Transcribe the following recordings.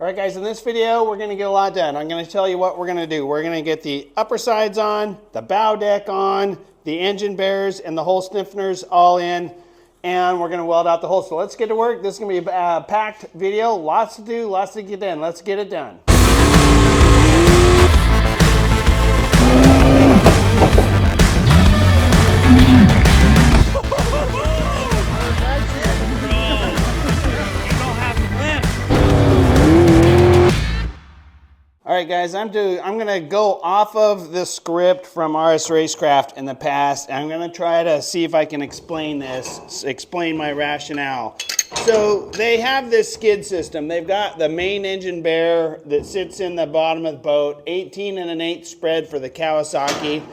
All right, guys, in this video, we're gonna get a lot done. I'm gonna tell you what we're gonna do. We're gonna get the upper sides on, the bow deck on, the engine bearers and the hole stiffeners all in, and we're gonna weld out the hole. So let's get to work. This is gonna be a packed video. Lots to do, lots to get in. Let's get it done. All right, guys, I'm gonna go off of the script from RS Racecraft in the past. And I'm gonna try to see if I can explain this, explain my rationale. So they have this skid system. They've got the main engine bearer that sits in the bottom of the boat, 18 1/8 spread for the Kawasaki.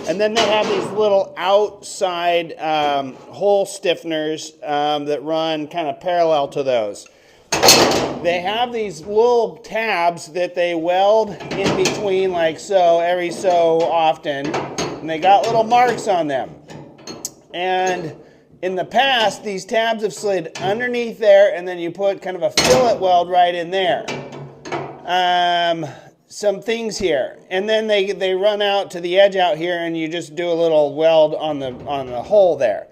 And then they have these little outside hole stiffeners that run kind of parallel to those. They have these little tabs that they weld in between like so, every so often, and they got little marks on them. And in the past, these tabs have slid underneath there, and then you put kind of a fillet weld right in there. Some things here, and then they run out to the edge out here, and you just do a little weld on the hole there.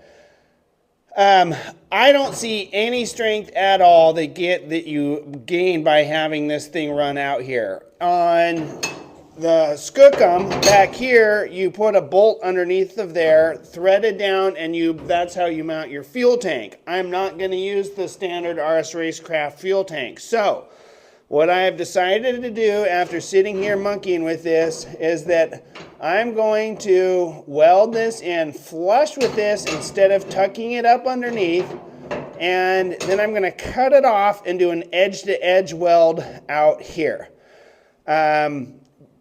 I don't see any strength at all that you gain by having this thing run out here. On the skookum back here, you put a bolt underneath of there, threaded down, and that's how you mount your fuel tank. I'm not going to use the standard RS Racecraft fuel tank. So what I have decided to do after sitting here monkeying with this is that I'm going to weld this in flush with this instead of tucking it up underneath, and then I'm going to cut it off and do an edge-to-edge weld out here.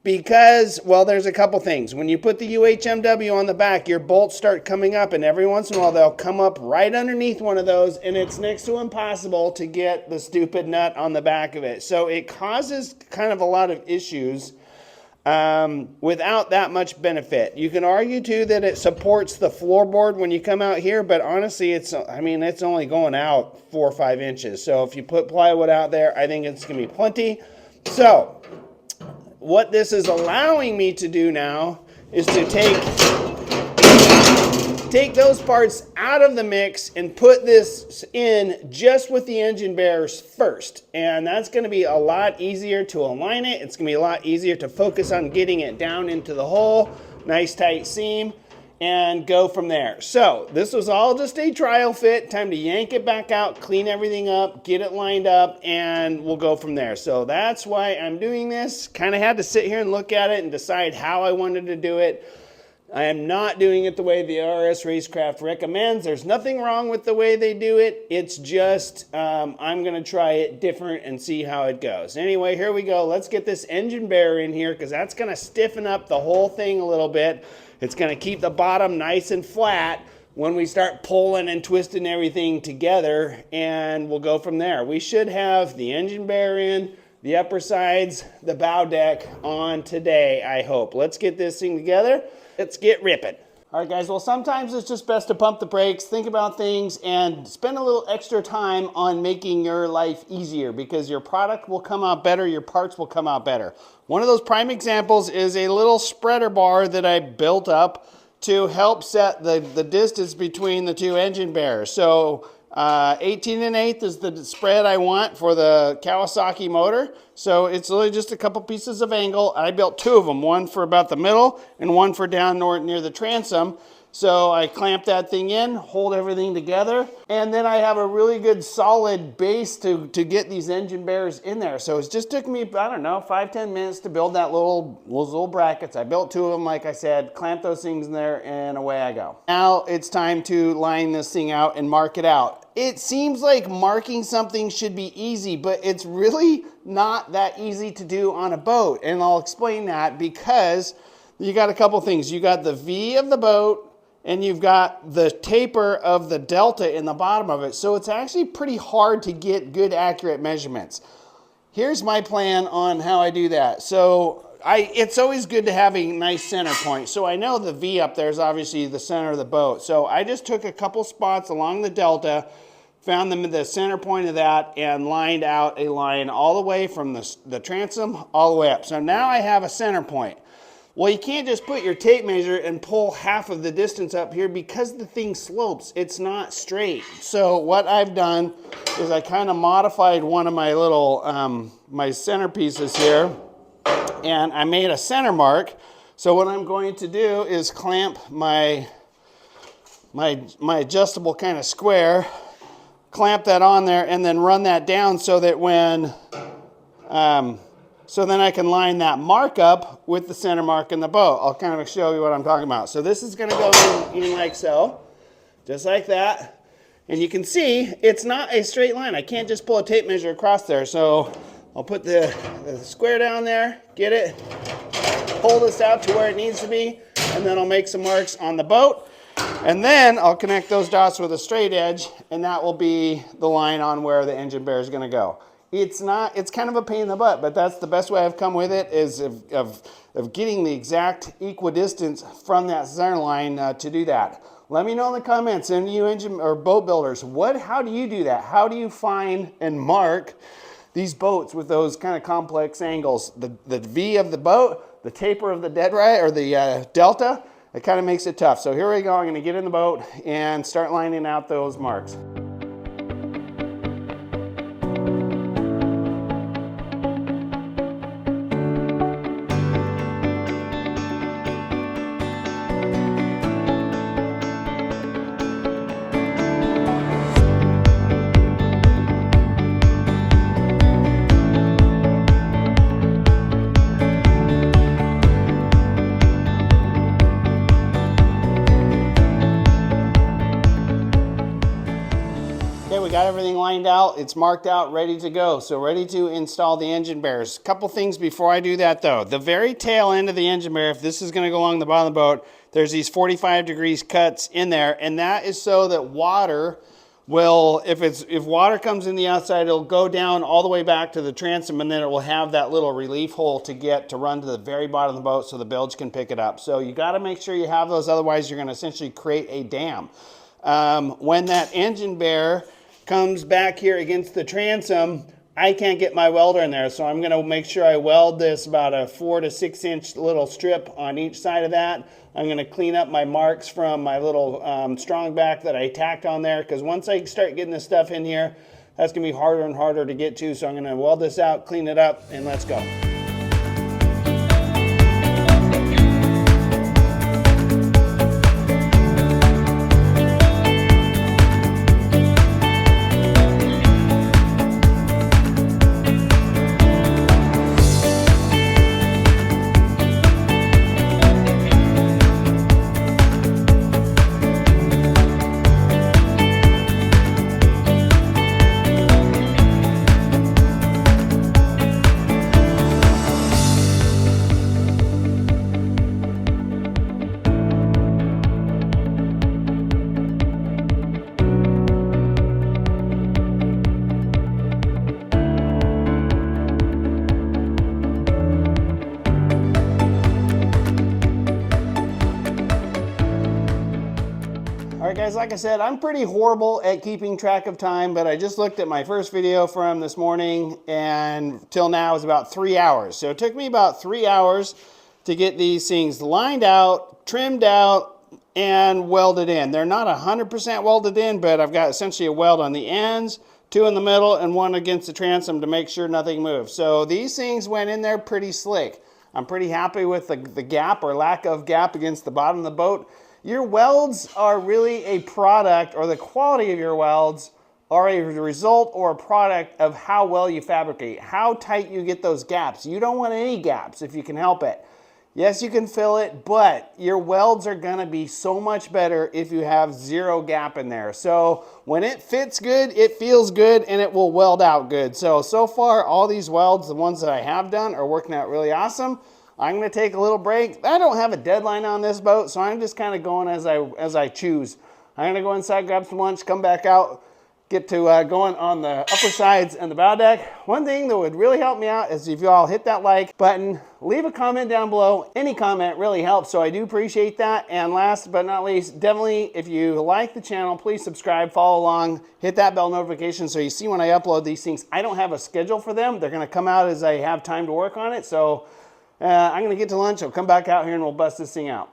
Because, well, there's a couple things. When you put the UHMW on the back, your bolts start coming up, and every once in a while they'll come up right underneath one of those, and it's next to impossible to get the stupid nut on the back of it. So it causes kind of a lot of issues without that much benefit. You can argue too that it supports the floorboard when you come out here, but honestly, it's only going out 4 or 5 inches. So if you put plywood out there, I think it's going to be plenty. So what this is allowing me to do now is to take those parts out of the mix and put this in just with the engine bearers first. And that's going to be a lot easier to align it. It's going to be a lot easier to focus on getting it down into the hole, nice tight seam, and go from there. So this was all just a trial fit. Time to yank it back out, clean everything up, get it lined up, and we'll go from there. So that's why I'm doing this. Kind of had to sit here and look at it and decide how I wanted to do it. I am not doing it the way the RS Racecraft recommends. There's nothing wrong with the way they do it. It's just I'm going to try it different and see how it goes. Anyway, here we go. Let's get this engine bearer in here because that's going to stiffen up the whole thing a little bit. It's going to keep the bottom nice and flat when we start pulling and twisting everything together, and we'll go from there. We should have the engine bearer in, the upper sides, the bow deck on today, I hope. Let's get this thing together. Let's get ripping. All right, guys, well, sometimes it's just best to pump the brakes, think about things, and spend a little extra time on making your life easier because your product will come out better, your parts will come out better. One of those prime examples is a little spreader bar that I built up to help set the distance between the two engine bearers. So 18 1/8 is the spread I want for the Kawasaki motor. So it's really just a couple pieces of angle. I built 2 of them, one for about the middle and one for down near the transom. So I clamp that thing in, hold everything together, and then I have a really good solid base to get these engine bearers in there. So it just took me, I don't know, 5-10 minutes to build those little brackets. I built 2 of them, like I said, clamped those things in there, and away I go. Now it's time to line this thing out and mark it out. It seems like marking something should be easy, but it's really not that easy to do on a boat. And I'll explain that because you got a couple things. You got the V of the boat, and you've got the taper of the delta in the bottom of it. So it's actually pretty hard to get good accurate measurements. Here's my plan on how I do that. So it's always good to have a nice center point. So I know the V up there is obviously the center of the boat. So I just took a couple spots along the delta, found the center point of that and lined out a line all the way from the transom all the way up. So now I have a center point. Well, you can't just put your tape measure and pull half of the distance up here because the thing slopes. It's not straight. So what I've done is I kind of modified one of my little, my centerpieces here, and I made a center mark. So what I'm going to do is clamp my adjustable kind of square, clamp that on there, and then run that down so that when, so then I can line that mark up with the center mark in the boat. I'll kind of show you what I'm talking about. So this is going to go in like so, just like that. And you can see it's not a straight line. I can't just pull a tape measure across there. So I'll put the square down there, get it, pull this out to where it needs to be, and then I'll make some marks on the boat. And then I'll connect those dots with a straight edge, and that will be the line on where the engine bear is going to go. It's kind of a pain in the butt, but that's the best way I've come with it, is of getting the exact equidistance from that center line to do that. Let me know in the comments, any of you engine or boat builders, how do you do that? How do you find and mark these boats with those kind of complex angles? The V of the boat, the taper of the dead right, or the delta, it kind of makes it tough. So here we go, I'm going to get in the boat and start lining out those marks. Got everything lined out, it's marked out, ready to go. So ready to install the engine bears. A couple things before I do that though. The very tail end of the engine bear, if this is going to go along the bottom of the boat, there's these 45 degrees cuts in there, and that is so that water will, if water comes in the outside, it'll go down all the way back to the transom, and then it will have that little relief hole to run to the very bottom of the boat so the bilge can pick it up. So you got to make sure you have those, otherwise you're going to essentially create a dam. When that engine bear comes back here against the transom, I can't get my welder in there, so I'm going to make sure I weld this about a 4 to 6 inch little strip on each side of that. I'm going to clean up my marks from my little strong back that I tacked on there, because once I start getting this stuff in here, that's going to be harder and harder to get to. So I'm going to weld this out, clean it up, and let's go. Alright guys, like I said, I'm pretty horrible at keeping track of time, but I just looked at my first video from this morning, and till now is about 3 hours. So it took me about 3 hours to get these things lined out, trimmed out, and welded in. They're not 100% welded in, but I've got essentially a weld on the ends, 2 in the middle, and 1 against the transom to make sure nothing moves. So these things went in there pretty slick. I'm pretty happy with the gap or lack of gap against the bottom of the boat. Your welds are really a product, or the quality of your welds are a result or a product of how well you fabricate, how tight you get those gaps. You don't want any gaps if you can help it. Yes, you can fill it, but your welds are gonna be so much better if you have 0 gap in there. So when it fits good, it feels good, and it will weld out good. So far, all these welds, the ones that I have done, are working out really awesome. I'm going to take a little break. I don't have a deadline on this boat, so I'm just kind of going as I choose. I'm going to go inside, grab some lunch, come back out, get to going on the upper sides and the bow deck. One thing that would really help me out is if you all hit that like button, leave a comment down below. Any comment really helps, so I do appreciate that. And last but not least, definitely if you like the channel, please subscribe, follow along, hit that bell notification so you see when I upload these things. I don't have a schedule for them. They're gonna come out as I have time to work on it. So I'm gonna get to lunch, I'll come back out here and we'll bust this thing out.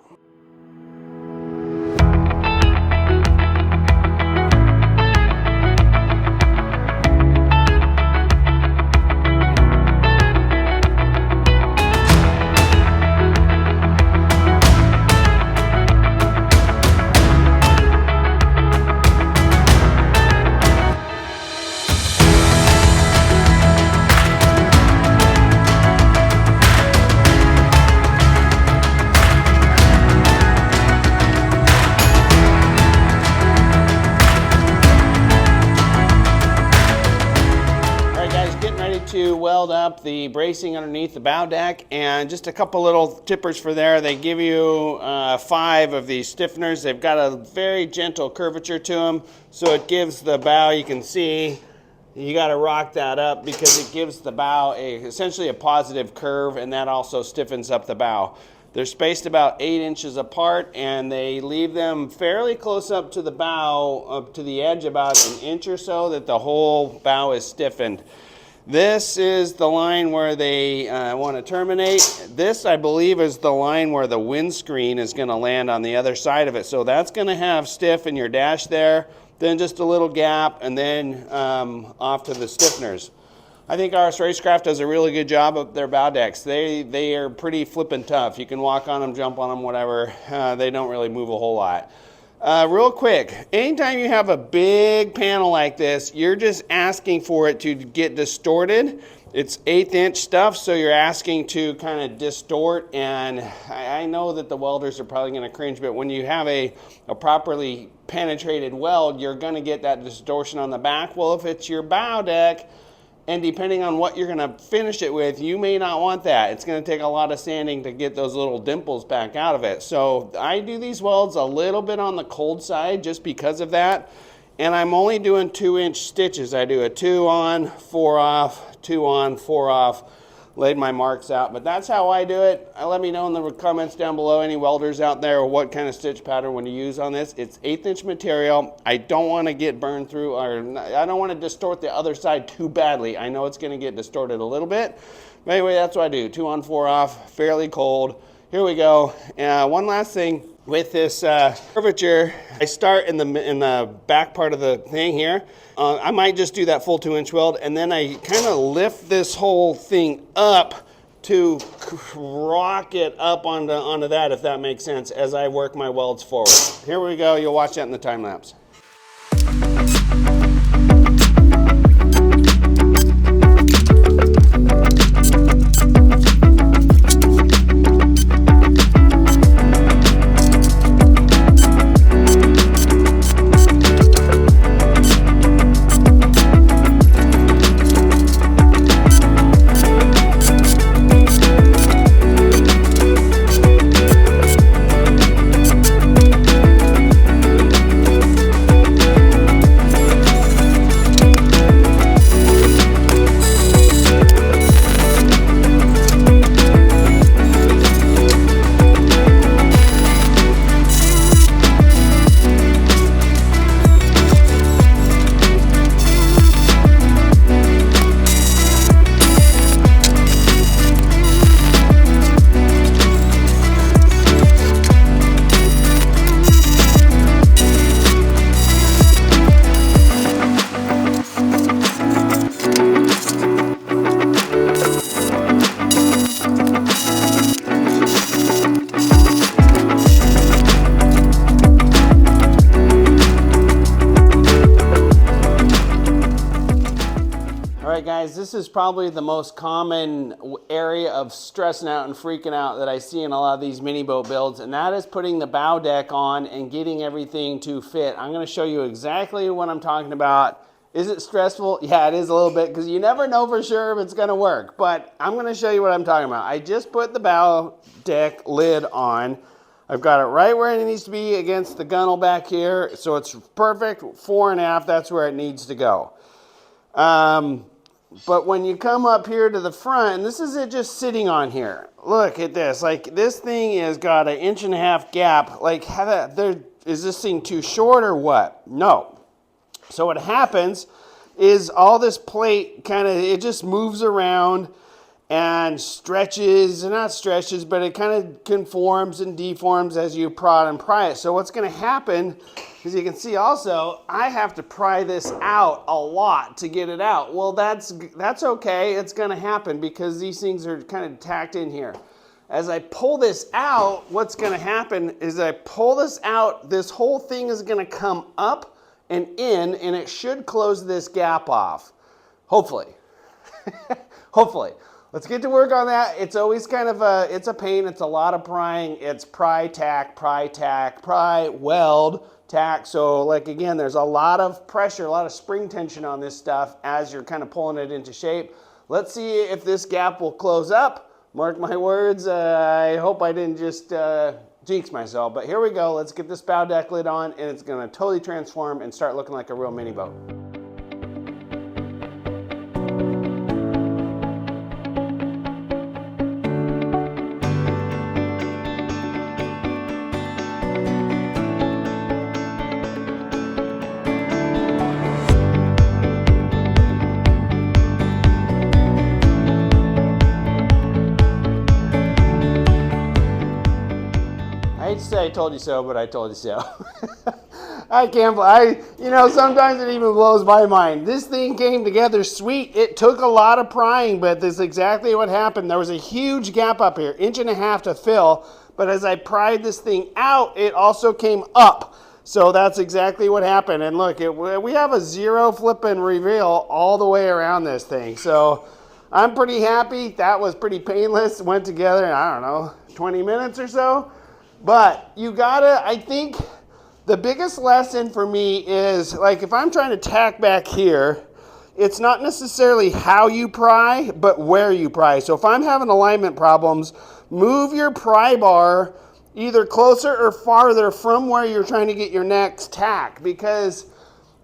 To weld up the bracing underneath the bow deck, and just a couple little tippers for there. They give you 5 of these stiffeners. They've got a very gentle curvature to them, so it gives the bow, you can see, you got to rock that up because it gives the bow essentially a positive curve, and that also stiffens up the bow. They're spaced about 8 inches apart, and they leave them fairly close up to the bow, up to the edge about an inch or so, that the whole bow is stiffened. This is the line where they want to terminate. This, I believe, is the line where the windscreen is going to land on the other side of it. So that's going to have stiff in your dash there, then just a little gap, and then off to the stiffeners. I think RS Racecraft does a really good job of their bow decks. They are pretty flippin' tough. You can walk on them, jump on them, whatever. They don't really move a whole lot. Real quick, anytime you have a big panel like this, you're just asking for it to get distorted. It's 1/8 inch stuff, so you're asking to kind of distort, and I know that the welders are probably going to cringe, but when you have a properly penetrated weld, you're going to get that distortion on the back. Well, if it's your bow deck, and depending on what you're going to finish it with, you may not want that. It's going to take a lot of sanding to get those little dimples back out of it. So I do these welds a little bit on the cold side just because of that. And I'm only doing 2-inch stitches. I do a 2 on, 4 off, 2 on, 4 off. Laid my marks out, but that's how I do it. Let me know in the comments down below, any welders out there, or what kind of stitch pattern would you use on this. It's 1/8 inch material. I don't want to get burned through, or I don't want to distort the other side too badly. I know it's going to get distorted a little bit, but anyway, that's what I do. 2 on, 4 off, fairly cold. Here we go. One last thing with this curvature, I start in the back part of the thing here. I might just do that full 2-inch weld, and then I kind of lift this whole thing up to rock it up onto that, if that makes sense, as I work my welds forward. Here we go. You'll watch that in the time lapse. Guys, this is probably the most common area of stressing out and freaking out that I see in a lot of these mini boat builds, and that is putting the bow deck on and getting everything to fit. I'm going to show you exactly what I'm talking about. Is it stressful? Yeah, it is a little bit, because you never know for sure if it's going to work, but I'm going to show you what I'm talking about. I just put the bow deck lid on. I've got it right where it needs to be against the gunnel back here. So it's perfect, fore and aft, that's where it needs to go. But when you come up here to the front, and this is it just sitting on here. Look at this, like this thing has got 1.5 inch gap. Like, is this thing too short or what? No. So what happens is all this plate it just moves around and stretches, not stretches, but it kind of conforms and deforms as you prod and pry it. So what's going to happen, as you can see also, I have to pry this out a lot to get it out. Well, that's okay. It's going to happen because these things are kind of tacked in here. As I pull this out, what's going to happen is I pull this out, this whole thing is going to come up and in, and it should close this gap off. Hopefully. Hopefully. Let's get to work on that. It's always kind of it's a pain. It's a lot of prying. It's pry, tack, weld, tack. So like again, there's a lot of pressure, a lot of spring tension on this stuff as you're kind of pulling it into shape. Let's see if this gap will close up. Mark my words. I hope I didn't just jinx myself, but here we go. Let's get this bow deck lid on, and it's going to totally transform and start looking like a real mini boat. I hate to say I told you so, but I told you so. I can't, sometimes it even blows my mind. This thing came together sweet. It took a lot of prying, but this is exactly what happened. There was a huge gap up here, 1.5 inches to fill, but as I pried this thing out, it also came up. So that's exactly what happened. And look, we have a 0 flip and reveal all the way around this thing. So I'm pretty happy. That was pretty painless. Went together in, I don't know, 20 minutes or so. But you gotta, I think the biggest lesson for me is, like, if I'm trying to tack back here, it's not necessarily how you pry, but where you pry. So if I'm having alignment problems, move your pry bar either closer or farther from where you're trying to get your next tack, because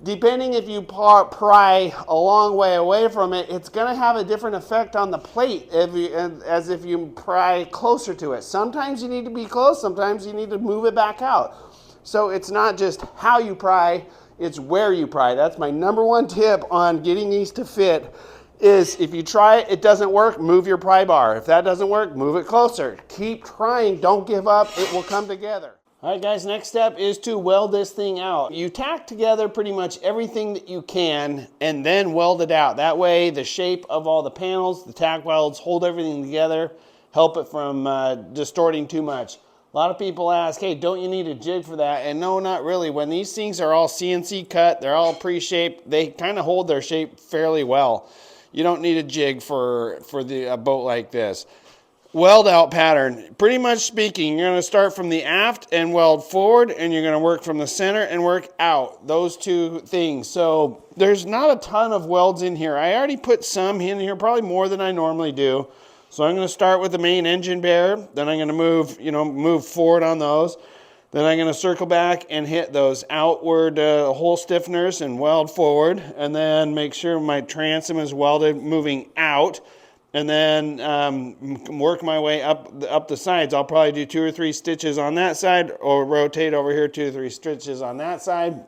depending if you pry a long way away from it, it's going to have a different effect on the plate as if you pry closer to it. Sometimes you need to be close, sometimes you need to move it back out. So it's not just how you pry, it's where you pry. That's my #1 tip on getting these to fit, is if you try it, it doesn't work, move your pry bar. If that doesn't work, move it closer. Keep trying, don't give up, it will come together. All right, guys, next step is to weld this thing out. You tack together pretty much everything that you can and then weld it out. That way, the shape of all the panels, the tack welds, hold everything together, help it from distorting too much. A lot of people ask, hey, don't you need a jig for that? And no, not really. When these things are all CNC cut, they're all pre-shaped, they kind of hold their shape fairly well. You don't need a jig for a boat like this. Weld out pattern. Pretty much speaking, you're going to start from the aft and weld forward, and you're going to work from the center and work out. Those two things. So there's not a ton of welds in here. I already put some in here, probably more than I normally do. So I'm going to start with the main engine bearer. Then I'm going to move forward on those. Then I'm going to circle back and hit those outward hole stiffeners and weld forward. And then make sure my transom is welded moving out. And then work my way up the sides. I'll probably do 2 or 3 stitches on that side, or rotate over here 2 or 3 stitches on that side.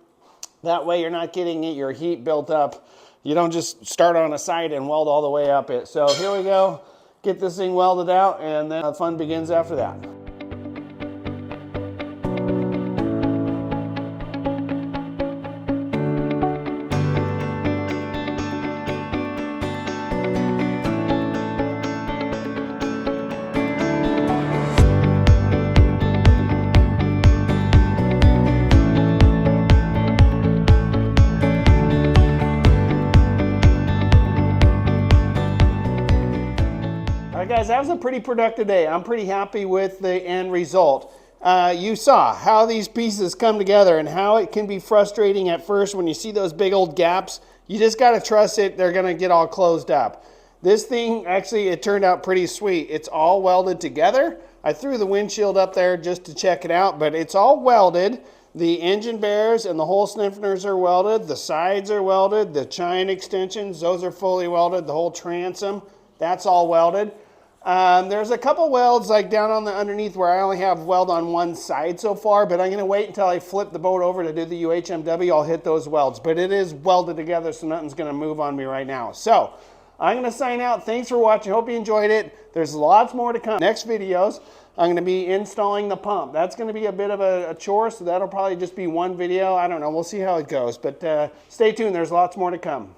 That way you're not getting your heat built up. You don't just start on a side and weld all the way up it. So here we go. Get this thing welded out, and then the fun begins after that. Guys, that was a pretty productive day. I'm pretty happy with the end result. You saw how these pieces come together and how it can be frustrating at first when you see those big old gaps. You just got to trust it. They're going to get all closed up. This thing, actually, it turned out pretty sweet. It's all welded together. I threw the windshield up there just to check it out, but it's all welded. The engine bearers and the hole stiffeners are welded. The sides are welded. The chine extensions, those are fully welded. The whole transom, that's all welded. There's a couple welds like down on the underneath where I only have weld on one side so far, but I'm going to wait until I flip the boat over to do the UHMW. I'll hit those welds, but it is welded together, so nothing's going to move on me right now. So I'm going to sign out. Thanks for watching. Hope you enjoyed it. There's lots more to come. Next videos, I'm going to be installing the pump. That's going to be a bit of a chore, so that'll probably just be one video. I don't know. We'll see how it goes, but stay tuned. There's lots more to come.